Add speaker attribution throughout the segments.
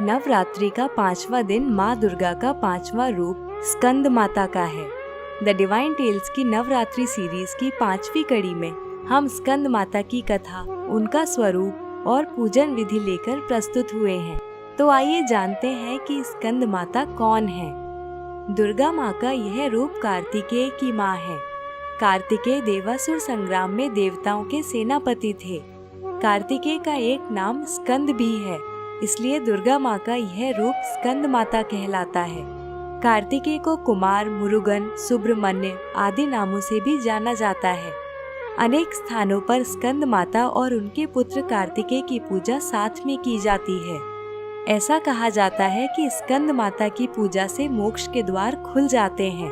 Speaker 1: नवरात्रि का 5वां दिन माँ दुर्गा का 5वां रूप स्कंद माता का है। द डिवाइन टेल्स की नवरात्रि सीरीज की 5वीं कड़ी में हम स्कंद माता की कथा, उनका स्वरूप और पूजन विधि लेकर प्रस्तुत हुए हैं। तो आइए जानते हैं कि स्कंद माता कौन है। दुर्गा माँ का यह रूप कार्तिकेय की माँ है। कार्तिकेय देवासुर संग्राम में देवताओं के सेनापति थे। कार्तिकेय का एक नाम स्कंद भी है, इसलिए दुर्गा माँ का यह रूप स्कंद माता कहलाता है। कार्तिकेय को कुमार, मुरुगन, सुब्रमण्य आदि नामों से भी जाना जाता है। अनेक स्थानों पर स्कंद माता और उनके पुत्र कार्तिकेय की पूजा साथ में की जाती है। ऐसा कहा जाता है कि स्कंद माता की पूजा से मोक्ष के द्वार खुल जाते हैं,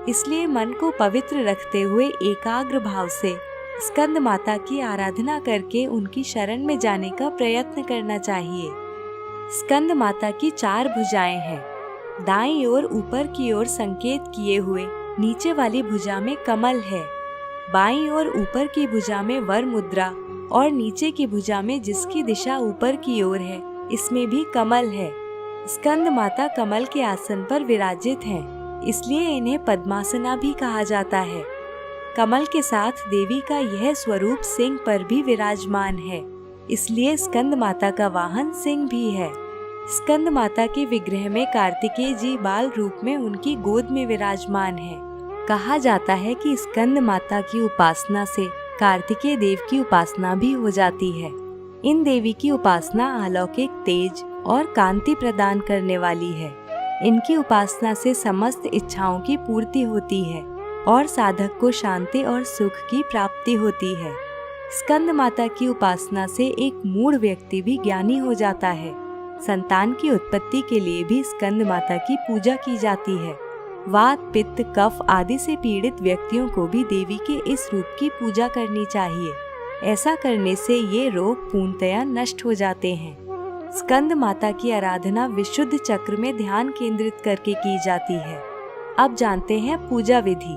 Speaker 1: इसलिए मन को पवित्र रखते हुए एकाग्र भाव से स्कंद माता की आराधना करके उनकी शरण में जाने का प्रयत्न करना चाहिए। स्कंद माता की 4 भुजाएं हैं। दाईं ओर ऊपर की ओर संकेत किए हुए नीचे वाली भुजा में कमल है। बाईं ओर ऊपर की भुजा में वर मुद्रा और नीचे की भुजा में जिसकी दिशा ऊपर की ओर है, इसमें भी कमल है। स्कंद माता कमल के आसन पर विराजित हैं, इसलिए इन्हें पद्मासना भी कहा जाता है। कमल के साथ देवी का यह स्वरूप सिंह पर भी विराजमान है, इसलिए स्कंद माता का वाहन सिंह भी है। स्कंद माता के विग्रह में कार्तिकेय जी बाल रूप में उनकी गोद में विराजमान है। कहा जाता है कि स्कंद माता की उपासना से कार्तिकेय देव की उपासना भी हो जाती है। इन देवी की उपासना अलौकिक तेज और कांति प्रदान करने वाली है। इनकी उपासना से समस्त इच्छाओं की पूर्ति होती है और साधक को शांति और सुख की प्राप्ति होती है। स्कंद माता की उपासना से एक मूढ़ व्यक्ति भी ज्ञानी हो जाता है। संतान की उत्पत्ति के लिए भी स्कंद माता की पूजा की जाती है। वात, पित्त, कफ आदि से पीड़ित व्यक्तियों को भी देवी के इस रूप की पूजा करनी चाहिए। ऐसा करने से ये रोग पूर्णतया नष्ट हो जाते हैं। स्कंद माता की आराधना विशुद्ध चक्र में ध्यान केंद्रित करके की जाती है। अब जानते हैं पूजा विधि।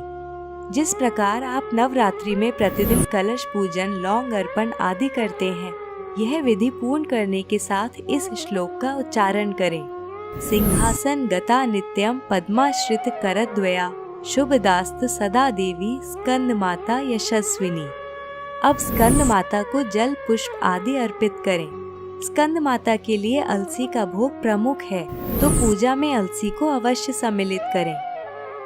Speaker 1: जिस प्रकार आप नवरात्रि में प्रतिदिन कलश पूजन, लौंग अर्पण आदि करते हैं, यह विधि पूर्ण करने के साथ इस श्लोक का उच्चारण करें। सिंहासन गता नित्यम पद्माश्रित करद्वया शुभदास्त सदा देवी स्कंद माता यशस्विनी। अब स्कंद माता को जल, पुष्प आदि अर्पित करें। स्कंद माता के लिए अलसी का भोग प्रमुख है, तो पूजा में अलसी को अवश्य सम्मिलित करें।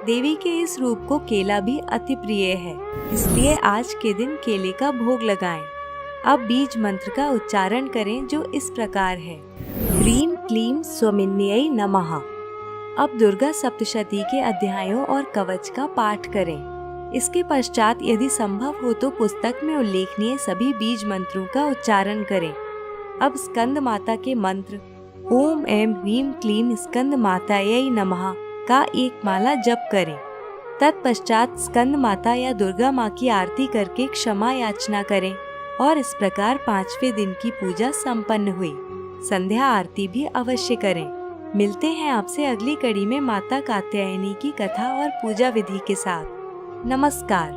Speaker 1: देवी के इस रूप को केला भी अति प्रिय है, इसलिए आज के दिन केले का भोग लगाएं। अब बीज मंत्र का उच्चारण करें, जो इस प्रकार है। ह्रीं क्लीं स्वमिन्यै नमः। अब दुर्गा सप्तशती के अध्यायों और कवच का पाठ करें। इसके पश्चात यदि संभव हो तो पुस्तक में उल्लेखनीय सभी बीज मंत्रों का उच्चारण करें। अब स्कंद माता के मंत्र ओम ऐं ह्रीं क्लीं स्कंद मातायै नमः का एक माला जप करें। तत्पश्चात स्कंद माता या दुर्गा माँ की आरती करके क्षमा याचना करें और इस प्रकार 5वें दिन की पूजा संपन्न हुई। संध्या आरती भी अवश्य करें। मिलते हैं आपसे अगली कड़ी में माता कात्यायनी की कथा और पूजा विधि के साथ। नमस्कार।